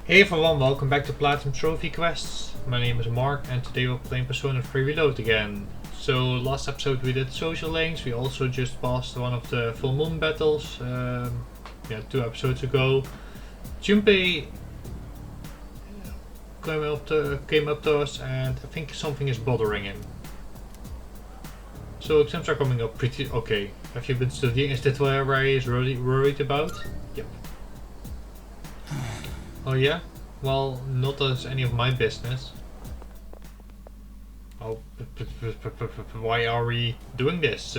Hey everyone, welcome back to Platinum Trophy Quests. My name is Mark and today we're playing Persona 3 Reload again. So last episode we did social links, we also just passed one of the full moon battles, 2 episodes ago. Junpei came up to us and I think something is bothering him. So exams are coming up pretty okay. Have you been studying? Is that where he is really worried about? Yep. Oh yeah? Well, not as any of my business. Oh, why are we doing this?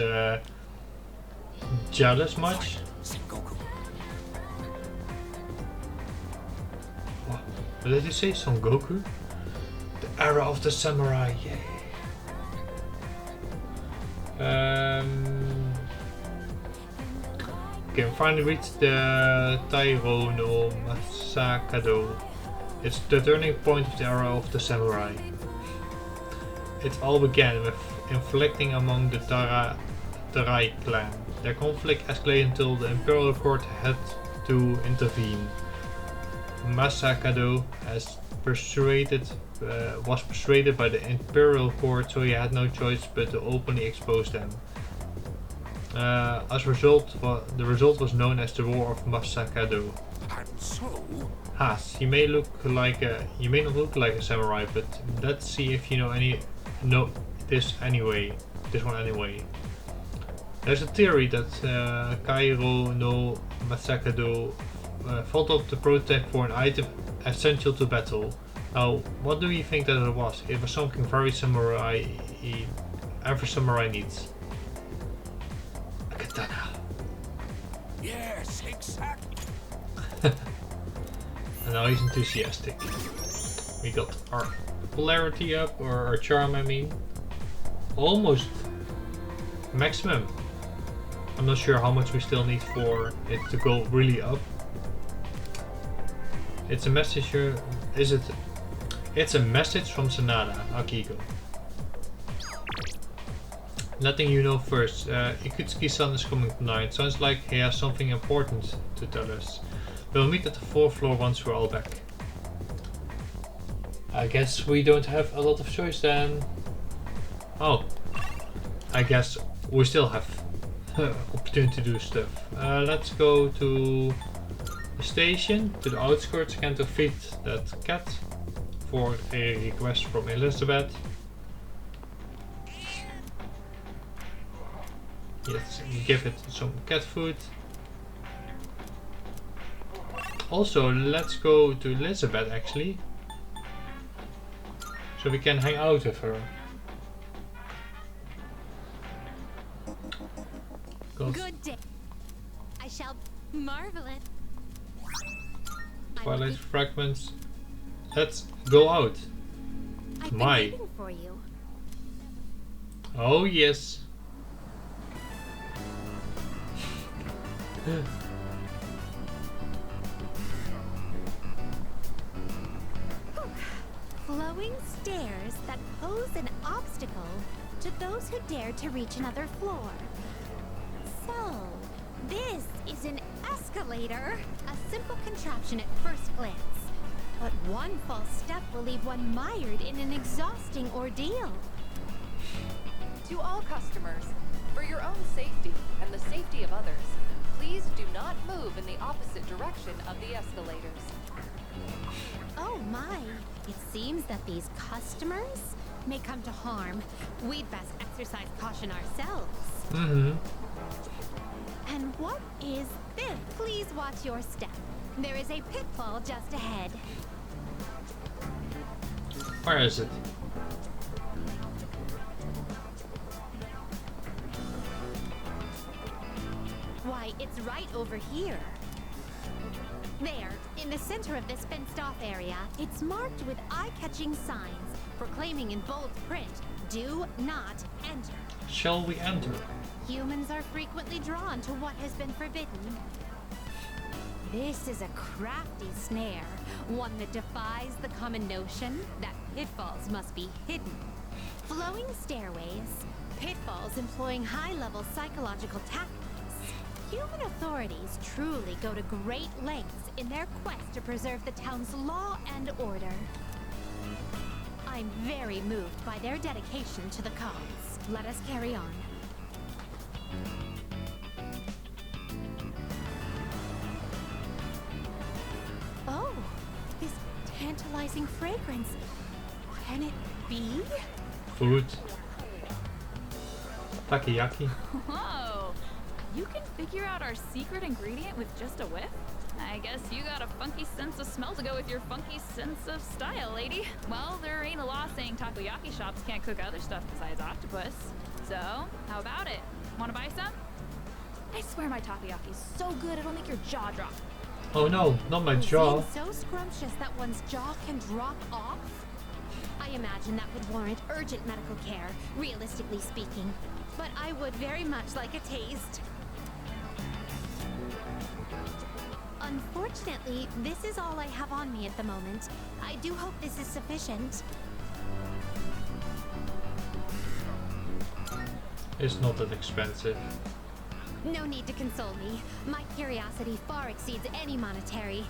Jealous much? What did you say? Son Goku? The era of the samurai, yay! Okay, we finally reached the Tairo no Masakado. It's the turning point of the era of the samurai. It all began with inflicting among the Tarai clan. Their conflict escalated until the Imperial Court had to intervene. Masakado was persuaded by the Imperial Court, so he had no choice but to openly expose them. As a result, the result was known as the War of Masakado. And so, Has, you may not look like a samurai, but let's see if you know this one anyway. There's a theory that Kirijo no Masakado fought up the prototype for an item essential to battle. Now, what do you think that it was? It was something very every samurai needs. A katana. yes, exactly. And now he's enthusiastic. We got our polarity up, or our charm I mean. Almost maximum. I'm not sure how much we still need for it to go really up. It's a message here, is it? It's a message from Sanada, Akiko. Letting you know first, Ikutsuki-san is coming tonight. Sounds like he has something important to tell us. We'll meet at the 4th floor once we're all back. I guess we don't have a lot of choice then. Oh, I guess we still have opportunity to do stuff. Let's go to the station, to the outskirts again to feed that cat for a request from Elizabeth. Yes, we give it some cat food. Also, let's go to Elizabeth actually, so we can hang out with her. Good day. I shall marvel it. Twilight fragments. Let's go out. I've been My. waiting for you. Oh yes. Flowing stairs that pose an obstacle to those who dare to reach another floor. So, this is an escalator. A simple contraption at first glance. But one false step will leave one mired in an exhausting ordeal. To all customers, for your own safety and the safety of others, please do not move in the opposite direction of the escalators. Oh my, it seems that these customers may come to harm. We'd best exercise caution ourselves. And what is this? Please watch your step. There is a pitfall just ahead. Where is it? Why, it's right over here. There, in the center of this fenced-off area, it's marked with eye-catching signs proclaiming in bold print, "Do not enter." Shall we enter? Humans are frequently drawn to what has been forbidden. This is a crafty snare, one that defies the common notion that pitfalls must be hidden. Flowing stairways, pitfalls employing high-level psychological tactics. human authorities truly go to great lengths in their quest to preserve the town's law and order. I'm very moved by their dedication to the cause. Let us carry on. Oh, this tantalizing fragrance. Can it be? Food. Takoyaki. Whoa! You can figure out our secret ingredient with just a whiff? I guess you got a funky sense of smell to go with your funky sense of style, lady. Well, there ain't a law saying takoyaki shops can't cook other stuff besides octopus. So, how about it? Wanna buy some? I swear my takoyaki's so good it'll make your jaw drop. Oh no, not my It jaw. seems so scrumptious that one's jaw can drop off. I imagine that would warrant urgent medical care, realistically speaking. But I would very much like a taste. Unfortunately, this is all I have on me at the moment. I do hope this is sufficient. It's not that expensive. No need to console me. My curiosity far exceeds any monetary.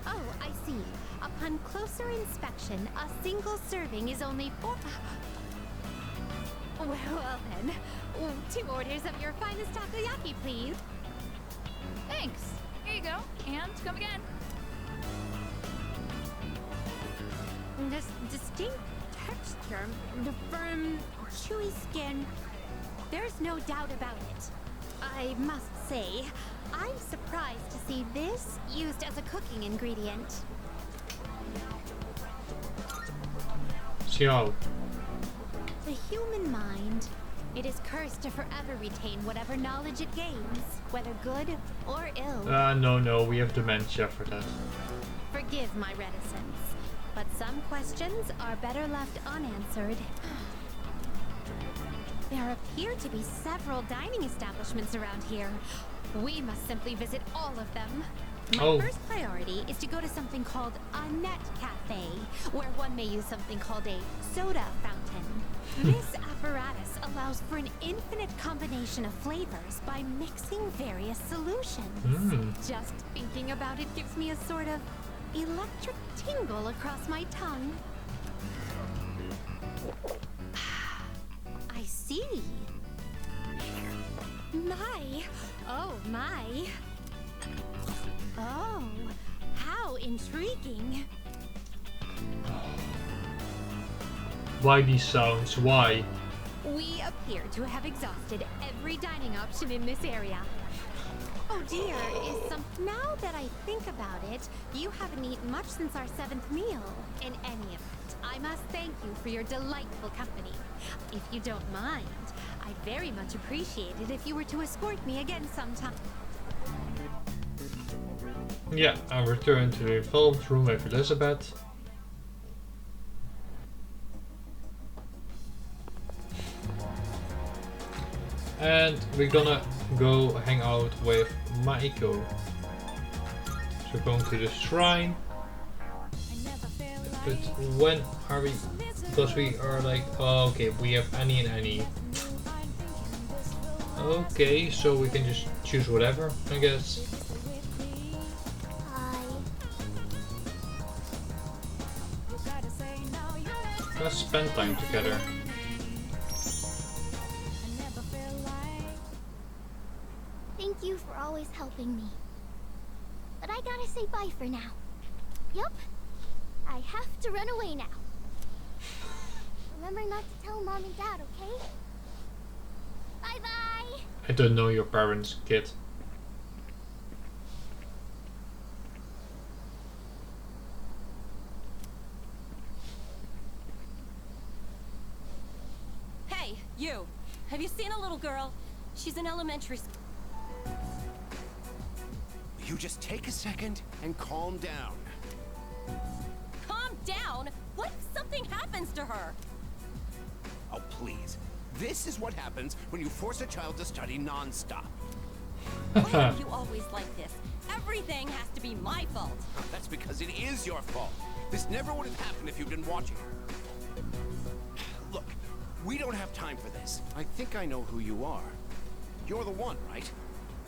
Oh, I see. Upon closer inspection, a single serving is only 4... Well then, 2 orders of your finest takoyaki, please. Thanks. Here you go. And come again. This distinct texture, the firm, chewy skin, there's no doubt about it. I must say, I'm surprised to see this used as a cooking ingredient. Xiao. The human mind, it is cursed to forever retain whatever knowledge it gains, whether good or ill. No, we have dementia for that. Forgive my reticence, but some questions are better left unanswered. There appear to be several dining establishments around here. We must simply visit all of them. My first priority is to go to something called a net cafe, where one may use something called a soda fountain. This apparatus allows for an infinite combination of flavors by mixing various solutions. Just thinking about it gives me a sort of electric tingle across my tongue. I see. My. Oh, my. Oh, how intriguing. Why these sounds? Why? We appear to have exhausted every dining option in this area. Oh dear, now that I think about it, you haven't eaten much since our 7th meal. In any event, I must thank you for your delightful company. If you don't mind, I'd very much appreciate it if you were to escort me again sometime. Yeah, I return to the film's room with Elizabeth. And we're gonna go hang out with Maiko. So we're going to the shrine. But when are we? Because we are like, oh, okay, we have Annie and Annie. Okay, so we can just choose whatever, I guess. Let's spend time together. Thank you for always helping me. But I gotta say bye for now. Yup. I have to run away now. Remember not to tell Mom and Dad, okay? Bye-bye! I don't know your parents, kid. Hey, you! Have you seen a little girl? She's in elementary school. You just take a second and calm down. Calm down? What if something happens to her? Oh, please. This is what happens when you force a child to study non-stop. Why are you always like this? Everything has to be my fault. That's because it is your fault. This never would have happened if you'd been watching her. Look, we don't have time for this. I think I know who you are. You're the one, right?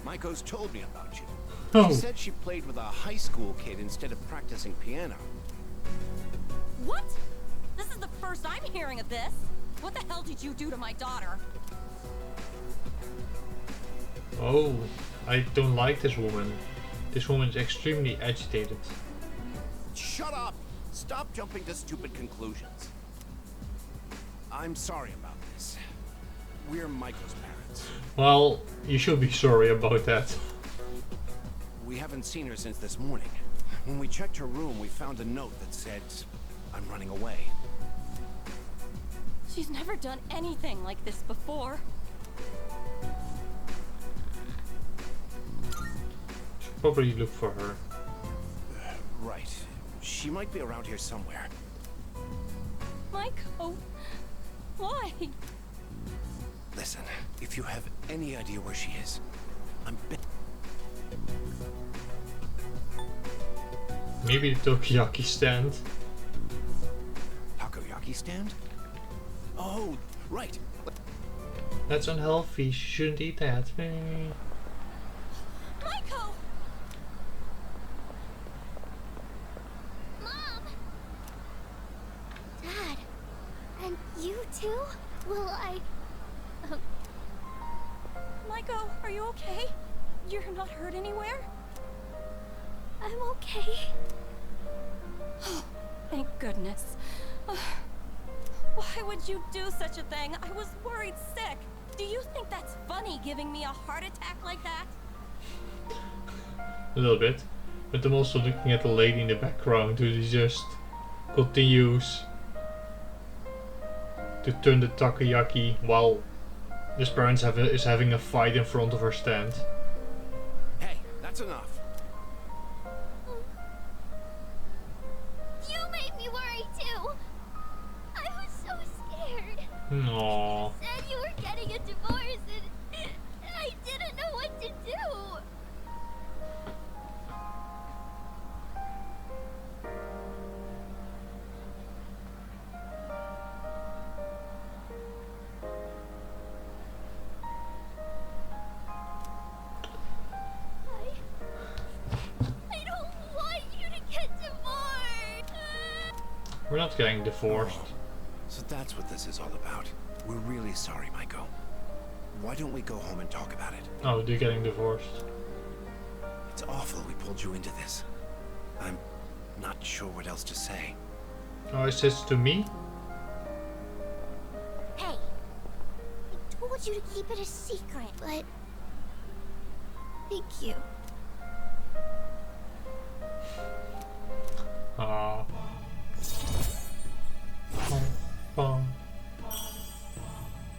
Maiko's told me about you. Oh. She said she played with a high school kid instead of practicing piano. What? This is the first I'm hearing of this. What the hell did you do to my daughter? Oh, I don't like this woman. This woman is extremely agitated. Shut up! Stop jumping to stupid conclusions. I'm sorry about this. We're Maiko's parents. Well, you should be sorry about that. We haven't seen her since this morning. When we checked her room, we found a note that said, "I'm running away." She's never done anything like this before. Should probably look for her. Right. She might be around here somewhere. Maiko, why? Listen, if you have any idea where she is, I'm Maybe the takoyaki stand. Takoyaki stand? Oh, right. That's unhealthy. She shouldn't eat that. Maiko! Mom! Dad! And you too? Will I... Maiko, are you okay? You're not hurt anywhere? I'm okay. Thank goodness. Why would you do such a thing? I was worried sick. Do you think that's funny, giving me a heart attack like that? A little bit. But I'm also looking at the lady in the background who just continues to turn the takoyaki while his parents is having a fight in front of her stand. Hey, that's enough. You made me worry too. I was so scared. Aww. You said you were getting a divorce and I didn't know what to do. I don't want you to get divorced. We're not getting divorced. So that's what this is all about. We're really sorry, Maiko. Why don't we go home and talk about it? Oh, they're getting divorced. It's awful we pulled you into this. I'm not sure what else to say. Oh, it says to me? Hey, I told you to keep it a secret, but thank you. Ah. Bum, bum.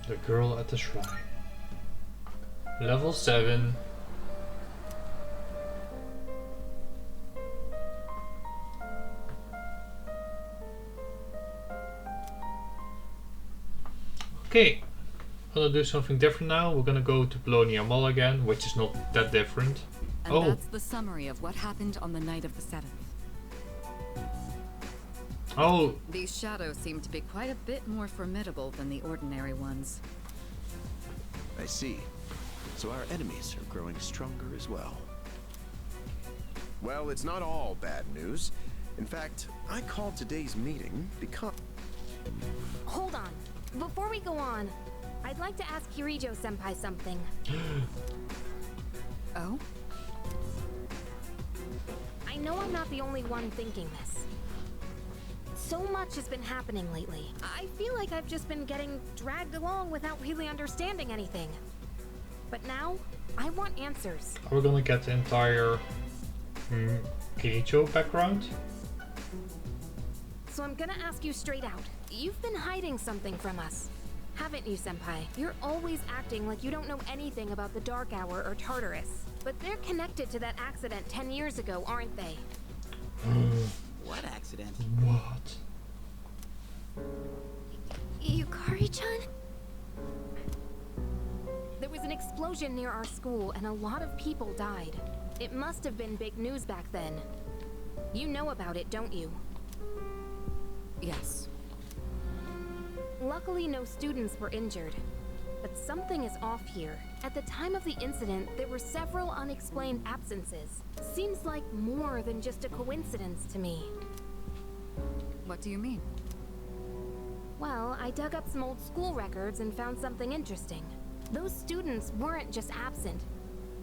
The girl at the shrine. Level 7. Okay, I'm gonna do something different now. We're gonna go to Polonia Mall again, which is not that different. And Oh, that's the summary of what happened on the night of the 7th. oh, These shadows seem to be quite a bit more formidable than the ordinary ones. I see. So our enemies are growing stronger as well. Well, it's not all bad news. In fact, I called today's meeting because... Hold on. Before we go on, I'd like to ask Kirijo-senpai something. Oh? I know I'm not the only one thinking this. So much has been happening lately. I feel like I've just been getting dragged along without really understanding anything. But now, I want answers. are we gonna get the entire Kirijo background? So I'm gonna ask you straight out. You've been hiding something from us, haven't you, Senpai? You're always acting like you don't know anything about the Dark Hour or Tartarus. But they're connected to that accident 10 years ago, aren't they? What accident? What? Yukari-chan? There was an explosion near our school and a lot of people died. It must have been big news back then. You know about it, don't you? Yes. Luckily, no students were injured. But something is off here. At the time of the incident, there were several unexplained absences. Seems like more than just a coincidence to me. What do you mean? Well, I dug up some old school records and found something interesting. Those students weren't just absent.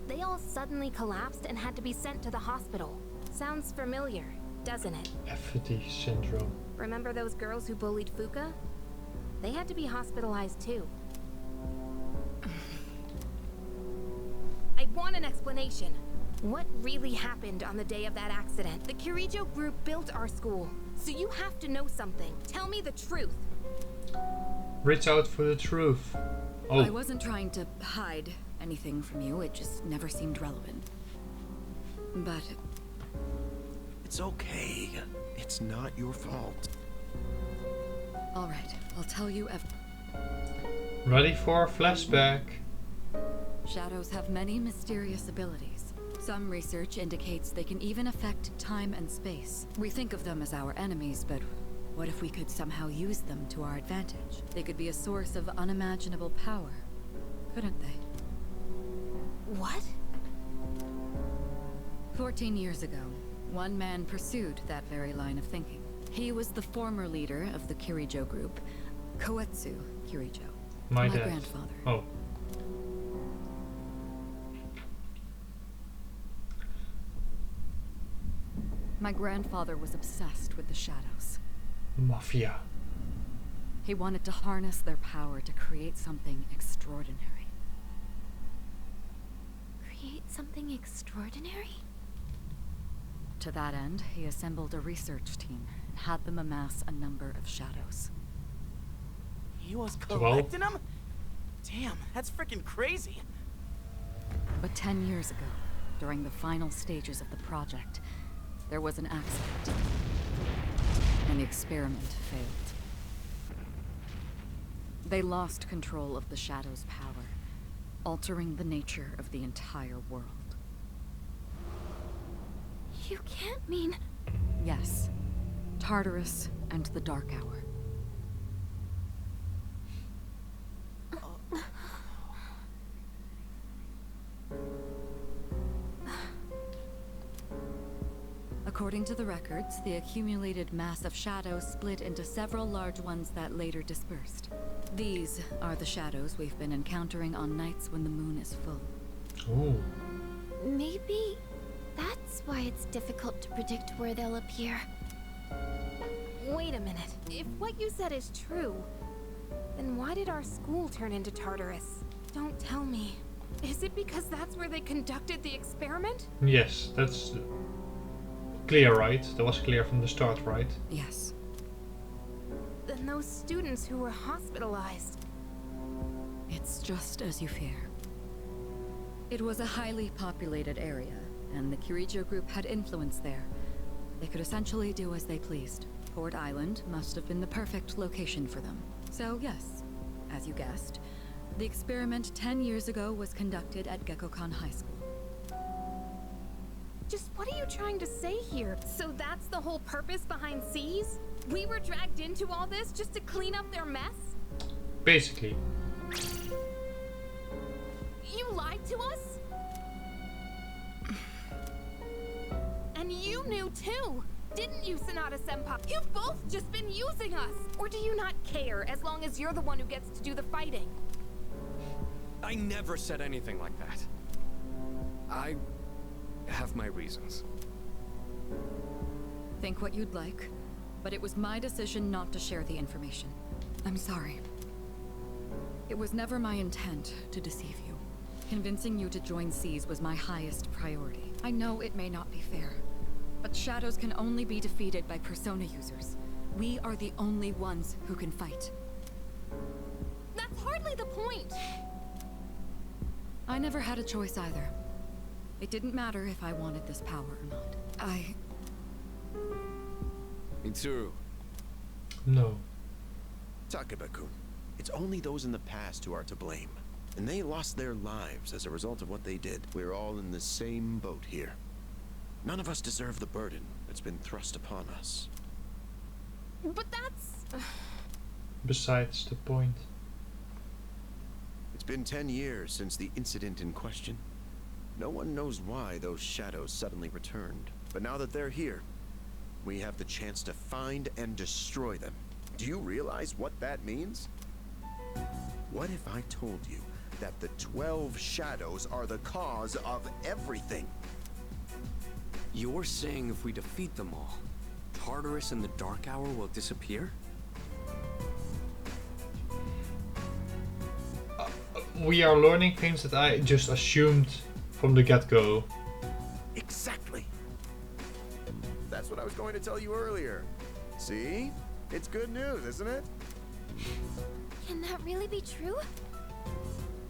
They all suddenly collapsed and had to be sent to the hospital. Sounds familiar, doesn't it? Apathy syndrome. Remember those girls who bullied Fuuka? They had to be hospitalized too. I want an explanation. What really happened on the day of that accident? The Kirijo Group built our school, so you have to know something. Tell me the truth. Reach out for the truth. Oh. I wasn't trying to hide anything from you, it just never seemed relevant. But... It's okay. It's not your fault. Alright, I'll tell you Ready for a flashback. Shadows have many mysterious abilities. Some research indicates they can even affect time and space. We think of them as our enemies, but what if we could somehow use them to our advantage? They could be a source of unimaginable power, couldn't they? What? 14 years ago, one man pursued that very line of thinking. He was the former leader of the Kirijo Group, Koetsu Kirijo. My dad. Grandfather. Oh. My grandfather was obsessed with the shadows. Mafia. He wanted to harness their power to create something extraordinary. Create something extraordinary? To that end, he assembled a research team and had them amass a number of shadows. He was collecting them? Damn, that's freaking crazy. But 10 years ago, during the final stages of the project, there was an accident, and the experiment failed. They lost control of the Shadow's power, altering the nature of the entire world. You can't mean... Yes, Tartarus and the Dark Hour. According to the records, the accumulated mass of shadows split into several large ones that later dispersed. These are the shadows we've been encountering on nights when the moon is full. Oh. Maybe that's why it's difficult to predict where they'll appear. Wait a minute. If what you said is true, then why did our school turn into Tartarus? Don't tell me. Is it because that's where they conducted the experiment? Yes, that's clear, right? That was clear from the start, right? Yes. Then those students who were hospitalized... It's just as you fear. It was a highly populated area, and the Kirijo Group had influence there. They could essentially do as they pleased. Port Island must have been the perfect location for them. So yes, as you guessed, the experiment 10 years ago was conducted at Gekkoukan High School. Just what are you trying to say here? So that's the whole purpose behind C's? We were dragged into all this just to clean up their mess? Basically. You lied to us? And you knew too, didn't you, Sanada-senpai? You've both just been using us! Or do you not care, as long as you're the one who gets to do the fighting? I never said anything like that. I have my reasons. Think what you'd like, but it was my decision not to share the information. I'm sorry. It was never my intent to deceive you. Convincing you to join C's was my highest priority. I know it may not be fair, but shadows can only be defeated by persona users. We are the only ones who can fight. That's hardly the point! I never had a choice either. It didn't matter if I wanted this power or not. Mitsuru. No. Takeba-kun, it's only those in the past who are to blame. And they lost their lives as a result of what they did. We're all in the same boat here. None of us deserve the burden that's been thrust upon us. But that's... Besides the point. It's been 10 years since the incident in question. No one knows why those shadows suddenly returned. But now that they're here, we have the chance to find and destroy them. Do you realize what that means? What if I told you that the 12 shadows are the cause of everything? You're saying if we defeat them all, Tartarus and the Dark Hour will disappear? We are learning things that I just assumed from the get-go. Exactly. That's what I was going to tell you earlier. See? It's good news, isn't it? Can that really be true?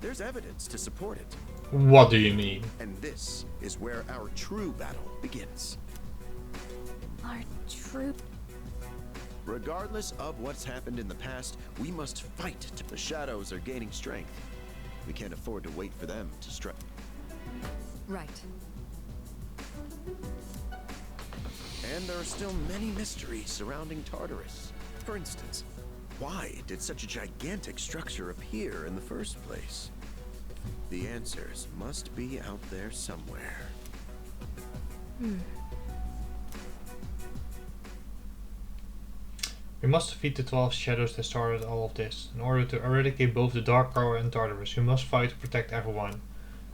There's evidence to support it. What do you mean? And this is where our true battle begins. Our true... Regardless of what's happened in the past, we must fight. The shadows are gaining strength. We can't afford to wait for them to strike. Right. And there are still many mysteries surrounding Tartarus. For instance, why did such a gigantic structure appear in the first place? The answers must be out there somewhere. We must defeat the 12 shadows that started all of this. In order to eradicate both the Dark Hour and Tartarus, we must fight to protect everyone.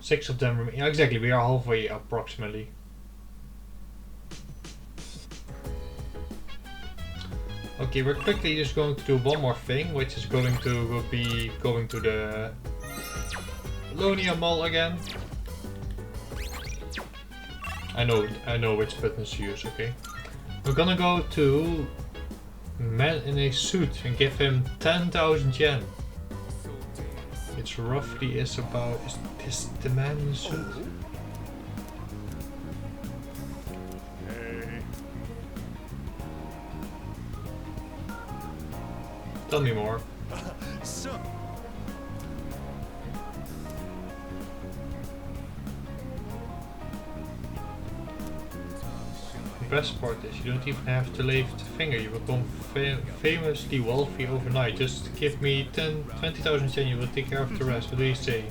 6 of them remain. Yeah, exactly, we are halfway approximately. Okay, we're quickly just going to do one more thing, which is going to be going to the Lonia Mall again. I know which buttons to use, okay. We're gonna go to Man in a Suit and give him 10,000 yen. Which roughly is about... Is this the man in the suit? Hey. Tell me more. So... The best part is you don't even have to lift a finger. You become famously wealthy overnight. Just give me 20,000 yen, you will take care of the rest. What do you say?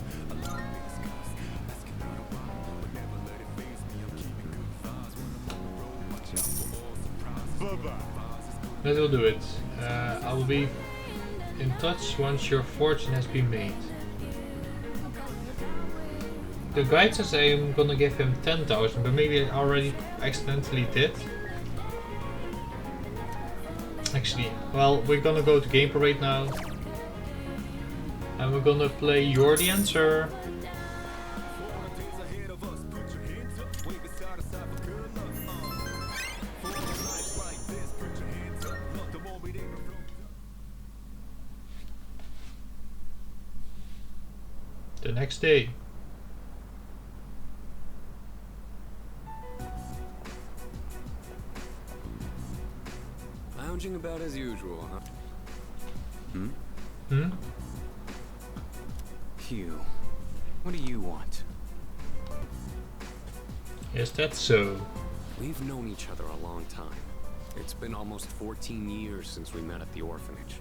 That will do it. I will be in touch once your fortune has been made. The guide says I'm gonna give him 10,000, but maybe I already accidentally did. Actually, well, we're gonna go to Game Parade now. And we're gonna play You're the Answer. The next day. Lounging about as usual, huh? Hugh, what do you want? Is that so? We've known each other a long time. It's been almost 14 years since we met at the orphanage.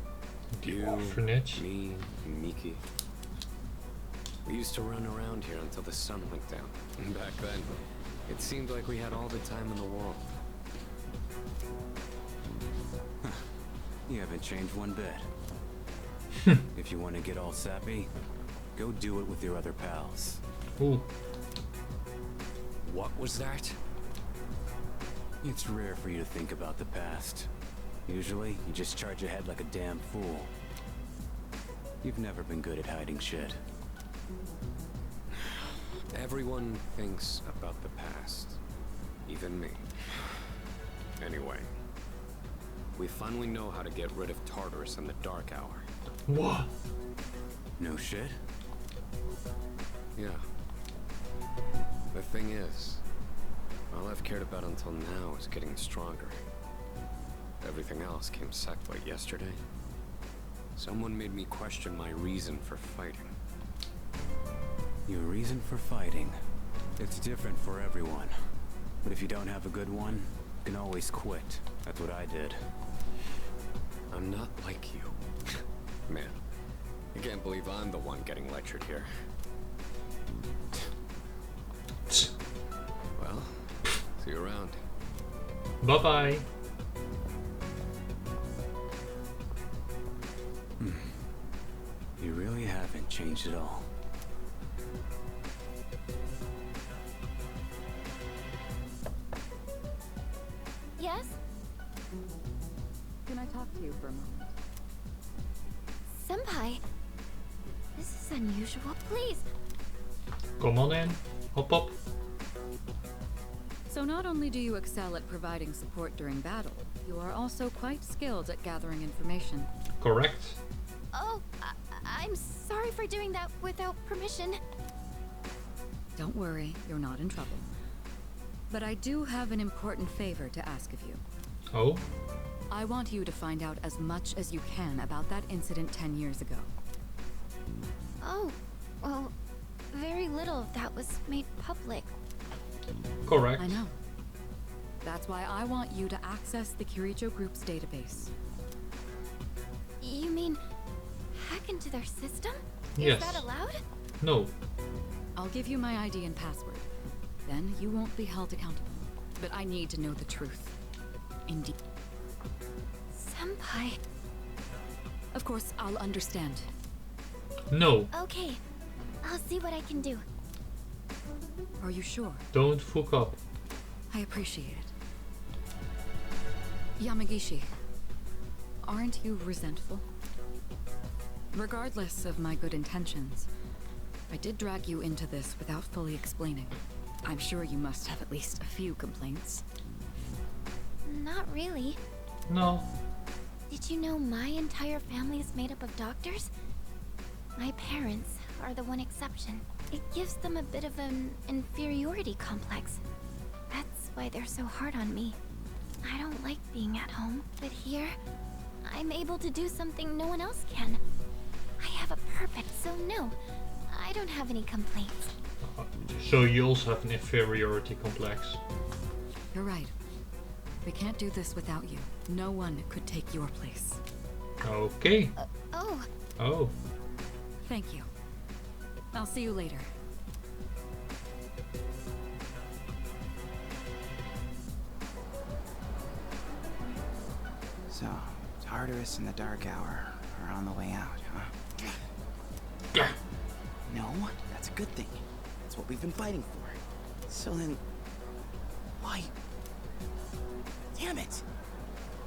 The orphanage? Me, and Miki. We used to run around here until the sun went down. And back then, it seemed like we had all the time in the world. You haven't changed one bit. If you want to get all sappy, go do it with your other pals. Ooh. What was that? It's rare for you to think about the past. Usually, you just charge ahead like a damn fool. You've never been good at hiding shit. Everyone thinks about the past. Even me. Anyway. We finally know how to get rid of Tartarus and the Dark Hour. What? No shit? Yeah. The thing is, all I've cared about until now is getting stronger. Everything else came second. Like yesterday, someone made me question my reason for fighting. Your reason for fighting? It's different for everyone. But if you don't have a good one, you can always quit. That's what I did. I'm not like you. Man, I can't believe I'm the one getting lectured here. Well, see you around. Bye-bye. You really haven't changed at all. Yes? Can I talk to you for a moment? Senpai. This is unusual. Please. Come on in. Hop up. So not only do you excel at providing support during battle, you are also quite skilled at gathering information. Correct. Oh, I'm sorry for doing that without permission. Don't worry, you're not in trouble. But I do have an important favor to ask of you. Oh? I want you to find out as much as you can about that incident 10 years ago. Oh, well, very little of that was made public. Correct. I know. That's why I want you to access the Kirijo Group's database. You mean hack into their system? Yes. Is that allowed? No. I'll give you my ID and password. Then you won't be held accountable. But I need to know the truth. Indeed. Senpai. Of course, I'll understand. No. Okay. I'll see what I can do. Are you sure? Don't fuck up. I appreciate it. Yamagishi, aren't you resentful? Regardless of my good intentions, I did drag you into this without fully explaining. I'm sure you must have at least a few complaints. Not really. No. Did you know my entire family is made up of doctors? My parents are the one exception. It gives them a bit of an inferiority complex. That's why they're so hard on me. I don't like being at home, but here, I'm able to do something no one else can. I have a purpose, so no, I don't have any complaints. So you also have an inferiority complex. You're right. We can't do this without you. No one could take your place. Okay. Oh. Oh. Thank you. I'll see you later. So, Tartarus and the Dark Hour are on the way out, huh? Yeah. No, that's a good thing. That's what we've been fighting for. So then, why? Damn it!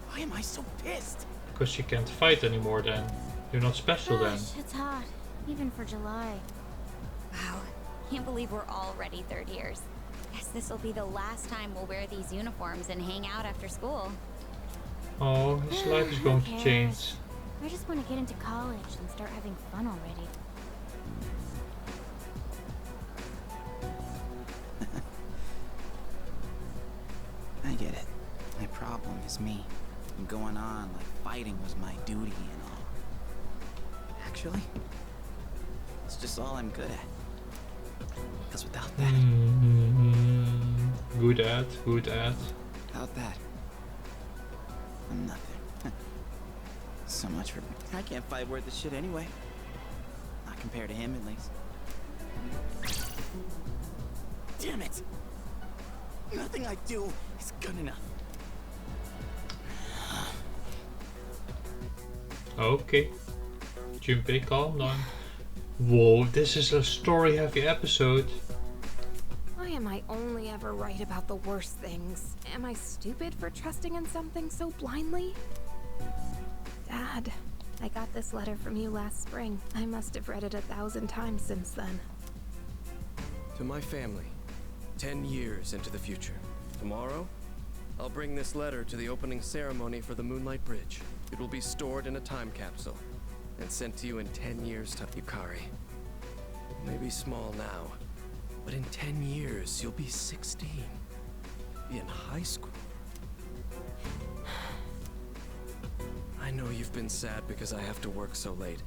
Why am I so pissed? Because you can't fight anymore then. You're not special then. Gosh, it's hot. Even for July. Wow. Can't believe we're already third years. Guess this will be the last time we'll wear these uniforms and hang out after school. Oh, his life is going to change. I just want to get into college and start having fun already. I get it. My problem is me. I'm going on like fighting was my duty and all. Actually, it's just all I'm good at. Because without that... Good at. Without that, I'm nothing. So much for... I can't fight worth the shit anyway. Not compared to him, at least. Damn it! Nothing I do is good enough. Okay. Junpei, calm down. Whoa, this is a story-heavy episode. Why am I only ever right about the worst things? Am I stupid for trusting in something so blindly? Dad, I got this letter from you last spring. I must have read it 1,000 times since then. To my family, 10 years into the future. Tomorrow, I'll bring this letter to the opening ceremony for the Moonlight Bridge. It will be stored in a time capsule and sent to you in 10 years' time, Yukari. You may be small now, but in 10 years, you'll be 16. Be in high school. I know you've been sad because I have to work so late,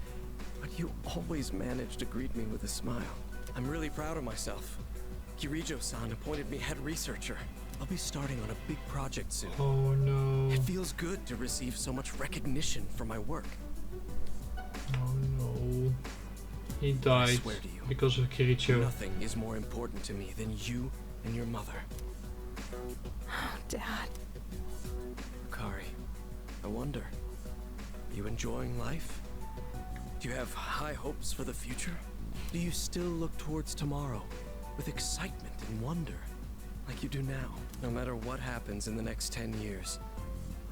but you always manage to greet me with a smile. I'm really proud of myself. Kirijo-san appointed me head researcher. I'll be starting on a big project soon. Oh no. It feels good to receive so much recognition for my work. Oh no. He died swear to you, because of Kirijo. nothing is more important to me than you and your mother. Oh, Dad. Yukari, I wonder, are you enjoying life? Do you have high hopes for the future? Do you still look towards tomorrow with excitement and wonder, like you do now? No matter what happens in the next 10 years,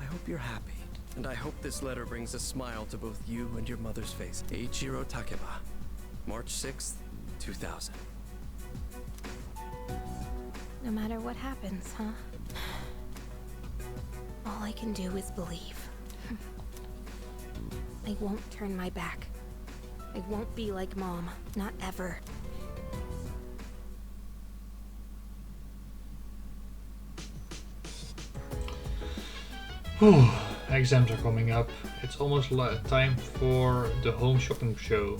I hope you're happy. And I hope this letter brings a smile to both you and your mother's face. Eiichiro Takeba, March 6th, 2000. No matter what happens, huh? All I can do is believe. I won't turn my back. I won't be like Mom. Not ever. Exams are coming up. It's almost time for the home shopping show.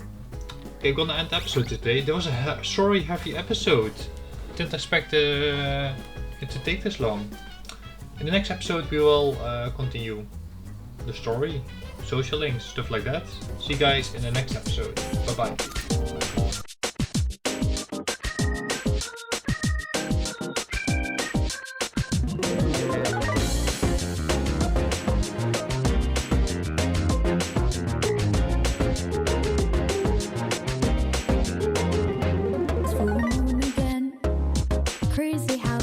Okay, I'm gonna end the episode today. There was a story heavy episode. Didn't expect it to take this long. In the next episode we will continue the story, social links, stuff like that. See you guys in the next episode. Bye bye. Crazy how